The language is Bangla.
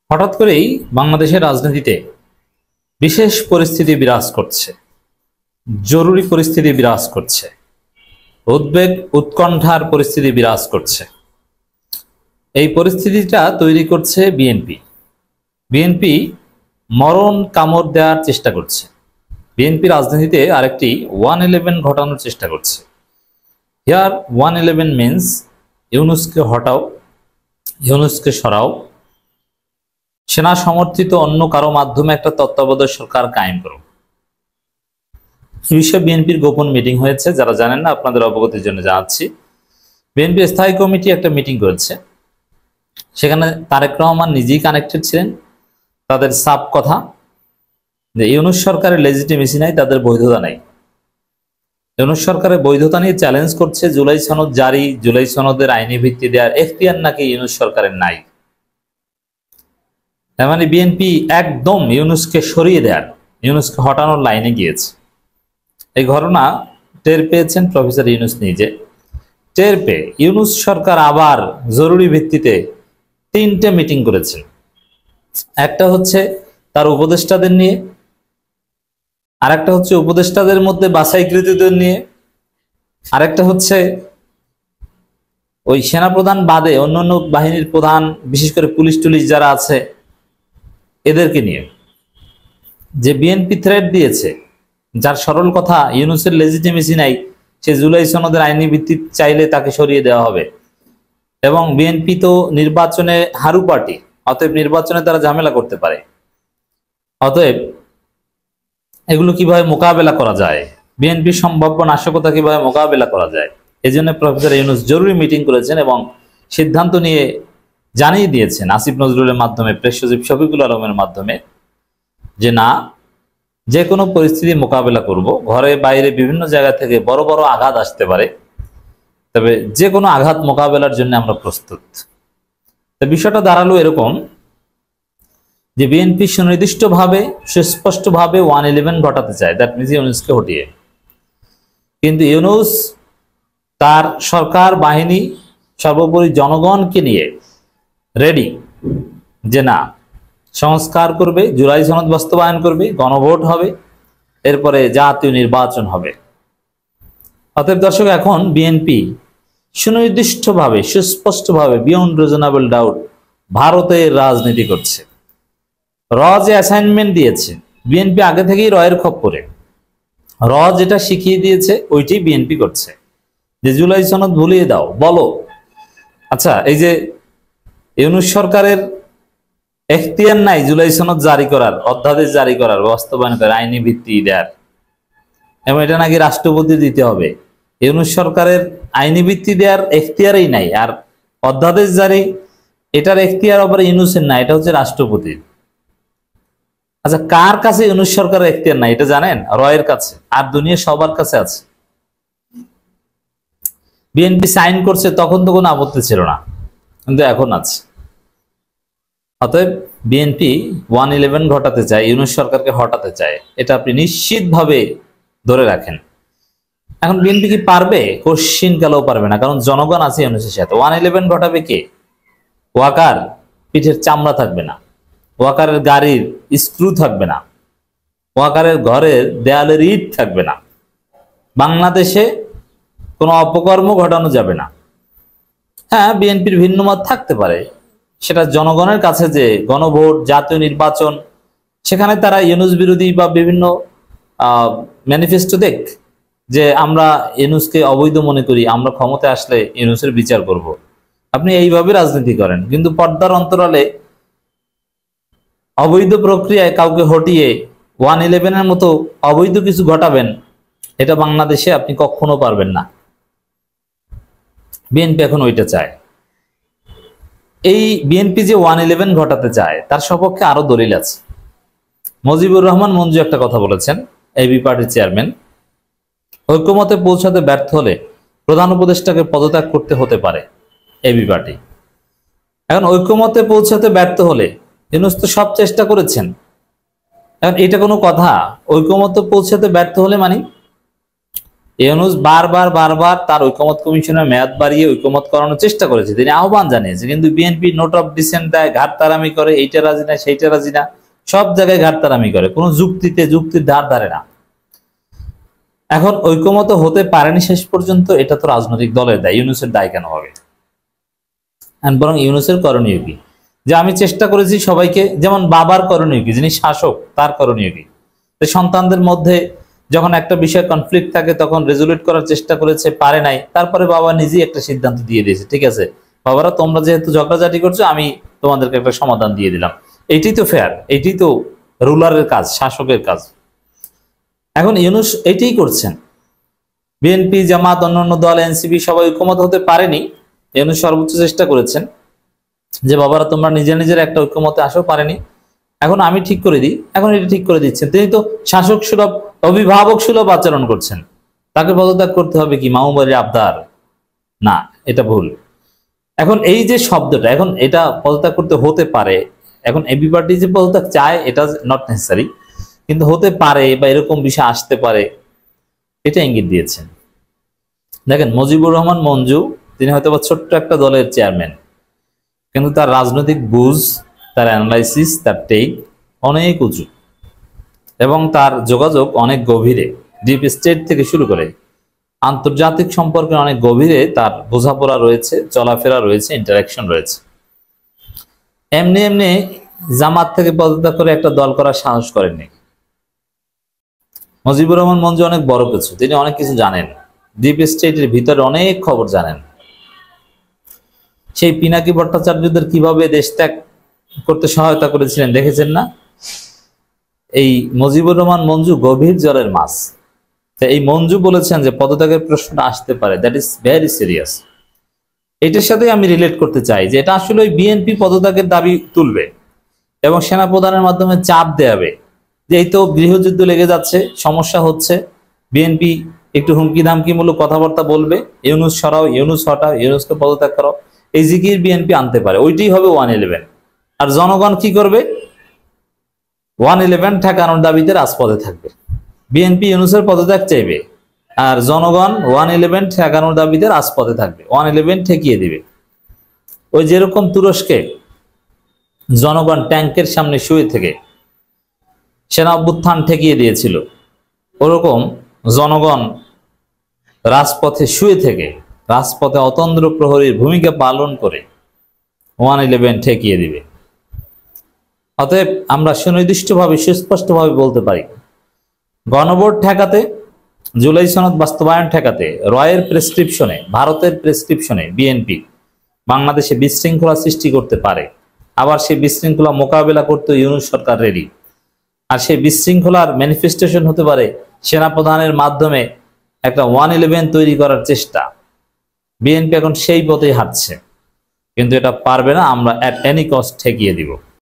হঠাৎ করেই বাংলাদেশের রাজনীতিতে বিশেষ পরিস্থিতি বিরাজ করছে, জরুরি পরিস্থিতি বিরাজ করছে, উদ্বেগ উৎকণ্ঠার পরিস্থিতি বিরাজ করছে। এই পরিস্থিতিটা তৈরি করছে বিএনপি। বিএনপি মরণ কামড় দেওয়ার চেষ্টা করছে। বিএনপি রাজনীতিতে আরেকটি 111 ঘটানোর চেষ্টা করছে। হিয়ার 111 মিনস ইউনূসকে হটাও, ইউনূসকে সরাও, সেনা সমর্থিত অন্য কারো মাধ্যমে একটা তত্ত্বাবধায়ক সরকার কায়েম করো। এই বিষয়ে বিএনপির গোপন মিটিং হয়েছে। যারা জানেন না আপনাদের অবগতির জন্য জানাচ্ছি। বিএনপি স্থায়ী কমিটি একটা মিটিং করেছে, সেখানে তারেক রহমান নিজেই কানেক্টেড ছিলেন। তাদের সাব কথা যে ইউনূস সরকারের লেজিটিমেসি নাই, তাদের বৈধতা নাই। ইউনূস সরকারের বৈধতা নিয়ে চ্যালেঞ্জ করছে জুলাই সনদ জারি, জুলাই সনদের আইনি ভিত্তি দেওয়ার এখতিয়ার নাকি ইউনূস সরকারের নাই। তার মানে বিএনপি একদম ইউনূসকে সরিয়ে দেওয়ার, ইউনূসকে হটানোর লাইনে গিয়েছে। এই ঘটনা টের পেয়েছেন প্রফেসর ইউনূস নিজে। টের পেয়ে ইউনূস সরকার আবার জরুরি ভিত্তিতে 3টে মিটিং করেছেন। একটা হচ্ছে তার উপদেষ্টাদের নিয়ে, আরেকটা হচ্ছে উপদেষ্টাদের মধ্যে বাছাইকৃতদের নিয়ে, আরেকটা হচ্ছে ওই সেনাপ্রধান বাদে অন্যান্য বাহিনীর প্রধান, বিশেষ করে পুলিশ টুলিশ যারা আছে এদেরকে নিয়ে। যে বিএনপি থ্রেট দিয়েছে, যার সরল কথা ইউনূসের লেজিটিমেসি নাই, সে জুলাই সনদের আইনি ভিত্তি চাইলে তাকে সরিয়ে দেওয়া হবে। এবং বিএনপি তো নির্বাচনে হারু পার্টি, অতএব নির্বাচনে তারা ঝামেলা করতে পারে। অতএব এগুলো কিভাবে মোকাবেলা করা যায়, বিএনপির সম্ভাব্য নাশকতা কিভাবে মোকাবেলা করা যায়, এই জন্য প্রফেসর ইউনূস জরুরি মিটিং করেছেন এবং সিদ্ধান্ত নিয়ে জানিয়ে দিয়েছেন আসিফ নজরুলের মাধ্যমে, প্রেস সচিব শফিকুল আলমের মাধ্যমে, যে না, যে কোনো পরিস্থিতি মোকাবেলা করব। ঘরে বাইরে বিভিন্ন জায়গা থেকে বড় বড় আঘাত আসতে পারে, তবে যে কোনো আঘাত মোকাবেলার জন্য আমরা প্রস্তুত। তো বিষয়টা দাঁড়ালো এরকম যে বিএনপি সুনির্দিষ্টভাবে, সুস্পষ্টভাবে 111 ঘটাতে চায়, দ্যাট মিনস ইউনূসকে হটিয়ে। কিন্তু ইউনূস তার সরকার, বাহিনী, সর্বোপরি জনগণকে নিয়ে রেডি যে না, সংস্কার করবে, জুলাই সনদ বাস্তবায়ন করবে, গণভোট হবে, এরপরে জাতীয় নির্বাচন হবে। অতএব দর্শক, এখন বিএনপি সুনির্দিষ্টভাবে, সুস্পষ্টভাবে, বিয়ন্ড রিজনেবল ডাউট ভারতের রাজনীতি করছে। র যে অ্যাসাইনমেন্ট দিয়েছে, বিএনপি আগে থেকেই রয়ের খপ্পরে। র যেটা শিখিয়ে দিয়েছে ওইটি বিএনপি করছে, যে জুলাই সনদ ভুলিয়ে দাও, বলো। আচ্ছা, এই যে ইউনূস সরকারের এখতিয়ার নাই জুলাই সনদ জারি করার, অধ্যাদেশ জারি করার, বাস্তবায়ন করার, আইনি ভিত্তি দেয়ার, এবং এটা নাকি রাষ্ট্রপতি দিতে হবে। ইউনূস সরকারের আইনি ভিত্তি দেওয়ার এখতিয়ারই নাই, আর অধ্যাদেশ জারি এটার এখতিয়ার আবার ইউনূসের নাই, এটা হচ্ছে রাষ্ট্রপতির। আচ্ছা, কার কাছে ইউনূস সরকারের এখতিয়ার নাই এটা জানেন? রয়ের কাছে, আর দুনিয়া সবার কাছে আছে। বিএনপি সাইন করছে তখন তো কোনো আপত্তি ছিল না, কিন্তু এখন আছে। অতএব বিএনপি 111 ঘটাতে চায়, ইউনূস সরকারকে হটাতে চায়, এটা আপনি নিশ্চিতভাবে ধরে রাখেন। এখন বিএনপি কি পারবে? কোশ্চিন কালেও পারবে না, কারণ জনগণ আছে ইউনূসের সাথে। 111 ঘটাবে কে? ওয়াকার পিঠের চামড়া থাকবে না, ওয়াকারের গাড়ির স্ক্রু থাকবে না, ওয়াকারের ঘরের দেয়ালের ইট থাকবে না। বাংলাদেশে কোনো অপকর্ম ঘটানো যাবে না। হ্যাঁ, বিএনপির ভিন্ন মত থাকতে পারে, সেটা জনগণের কাছে যে গণভোট, জাতীয় নির্বাচন, সেখানে তারা ইউনূস বিরোধী বা বিভিন্ন ম্যানিফেস্টো দেখ, যে আমরা ইউনূসকে অবৈধ মনে করি, আমরা ক্ষমতায় আসলে ইউনূসের বিচার করব। আপনি এইভাবে রাজনীতি করেন, কিন্তু পর্দার অন্তরালে অবৈধ প্রক্রিয়ায় কাউকে হটিয়ে 111-এর মতো অবৈধ কিছু ঘটাবেন, এটা বাংলাদেশে আপনি কখনো পারবেন না। বিএনপি এখন ওইটা চায়। এই বিএনপি যে 111 ঘটাতে চায়, তার সপক্ষে আরো দলিল আছে। মুজিবুর রহমান মঞ্জু একটা কথা বলেছেন, এবি পার্টির চেয়ারম্যান, ঐক্যমতে পৌঁছাতে ব্যর্থ হলে প্রধান উপদেষ্টাকে পদত্যাগ করতে হতে পারে এবি পার্টি। এখন ঐক্যমতে পৌঁছাতে ব্যর্থ হলে, ইউনূস তো সব চেষ্টা করেছেন, এখন এটা কোনো কথা? ঐক্যমতে পৌঁছাতে ব্যর্থ হলে মানে ইউনূস বারবার বারবার তার ঐকমত কমিশনের মেয়াদ বাড়িয়ে ঐকমত করানোর চেষ্টা করেছে, তিনি আহ্বান জানিয়েছে, কিন্তু বিএনপি নোট অফ ডিসেন্ট দেয়, ঘাটতারামি করে, এইটা রাজি না সেইটা রাজি না, সব জায়গায় ঘাটতারামি করে, কোনো যুক্তির ধার ধারে না। এখন ঐকমত হতে পারেনি শেষ পর্যন্ত, এটা তো রাজনৈতিক দলের দায়, ইউনূসের দায় কেন হবে? বরং ইউনূসের করণীয় কি? যে আমি চেষ্টা করেছি সবাইকে, যেমন বাবার করণীয় কি, যিনি শাসক তার করণীয় কি? সন্তানদের মধ্যে যখন একটা বিষয় কনফ্লিক্ট থাকে তখন রেজুলেট করার চেষ্টা করেছে, পারে নাই, তারপরে বাবা নিজেই একটা সিদ্ধান্ত দিয়ে দিয়েছে, ঠিক আছে বাবারা তোমরা যেহেতু ঝগড়াঝাটি করছো, আমি তোমাদেরকে একটা সমাধান দিয়ে দিলাম। এইটাই তো ফেয়ার, এইটাই তো রুলারের কাজ, শাসকের কাজ। এখন ইউনূস এইটাই করছেন। বিএনপি, জামাত, অন্যান্য দল, এনসিপি সবাই ঐক্যমত হতে পারেনি, ইউনূস সর্বোচ্চ চেষ্টা করেছেন যে বাবারা তোমরা নিজের একটা ঐক্যমতে আসো, পারেনি, এখন আমি ঠিক করে দিই, এখন এটা ঠিক করে দিচ্ছেন। তিনি তো শাসক সুলভ, অভিভাবক সুলভ আচরণ করছেন, তাকে পদত্যাগ করতে হবে কি মামুবাড়ির আবদার? না, এটা ভুল। এখন এই যে শব্দটা, এখন এটা পদত্যাগ করতে হতে পারে, এখন এবি পার্টি যে পদত্যাগ চায় এটা নট নেসেসারি, কিন্তু হতে পারে বা এরকম বিষয় আসতে পারে, এটা ইঙ্গিত দিয়েছেন। দেখেন মুজিবুর রহমান মঞ্জু, তিনি হয়তো বা ছোট্ট একটা দলের চেয়ারম্যান, কিন্তু তার রাজনৈতিক বুঝ, তার অ্যানালাইসিস, তার টেক অনেক উঁচু, এবং তার যোগাযোগ অনেক গভীরে, ডিপ স্টেট থেকে শুরু করে আন্তর্জাতিক সম্পর্কে অনেক গভীরে তার বোঝাপড়া রয়েছে, চলাফেরা রয়েছে, ইন্টারাকশন রয়েছে। এমনি এমনি জামাত থেকে পদত্যাগ করে একটা দল করার সাহস করেননি। মুজিবুর রহমান মঞ্জু অনেক বড় কিছু, তিনি অনেক কিছু জানেন, ডিপ স্টেটের ভিতরে অনেক খবর জানেন। সেই পিনাকি ভট্টাচার্যদের কিভাবে দেশ ত্যাগ করতে সহায়তা করেছিলেন দেখেছেন না? এই মুজিবুর রহমান মঞ্জু গভীর জলের মাছ। এই মঞ্জু বলেছেন যে পদত্যাগের প্রশ্নটা আসতে পারে, দ্যাট ইজ ভেরি সিরিয়াস। এটার সাথে আমি রিলেট করতে চাই যে এটা আসলে ওই বিএনপি পদত্যাগের দাবি তুলবে এবং সেনাপ্রধানের মাধ্যমে চাপ দেয়াবে যে এই তো গৃহযুদ্ধ লেগে যাচ্ছে, সমস্যা হচ্ছে, বিএনপি একটু হুমকি ধামকিমূলক কথাবার্তা বলবে, ইউনূস সরাও, ইউনূস হটাও, ইউনূসকে পদত্যাগ করো, এই জিকির বিএনপি আনতে পারে। ওইটাই হবে 111। আর জনগণ কি করবে? 111 ঠেকানোর দাবিতে রাজপথে থাকবে। বিএনপি ইউনূসের পদত্যাগ চাইবে, আর জনগণ 111 ঠেকানোর দাবিতে রাজপথে থাকবে, 111 ঠেকিয়ে দিবে। ওই যেরকম তুরস্কে জনগণ ট্যাঙ্কের সামনে শুয়ে থেকে সেনা অভ্যুত্থান ঠেকিয়ে দিয়েছিল, ওরকম জনগণ রাজপথে শুয়ে থেকে, রাজপথে অতন্দ্র প্রহরীর ভূমিকা পালন করে 111 ঠেকিয়ে দিবে। অতএব আমরা সুনির্দিষ্টভাবে, সুস্পষ্টভাবে বলতে পারি, গণভোট ঠেকাতে, জুলাই সনদ বাস্তবায়ন ঠেকাতে রয়ের প্রেসক্রিপশনে, ভারতের প্রেসক্রিপশনে বিএনপি বাংলাদেশে বিশৃঙ্খলা সৃষ্টি করতে পারে। আবার সেই বিশৃঙ্খলা মোকাবেলা করতে ইউনূস সরকার রেডি। আর সেই বিশৃঙ্খলার ম্যানিফেস্টেশন হতে পারে সেনাপ্রধানের মাধ্যমে একটা 111 তৈরি করার চেষ্টা। বিএনপি এখন সেই পথেই হাঁটছে, কিন্তু এটা পারবে না, আমরা অ্যাট এনি কস্ট ঠেকিয়ে দিব।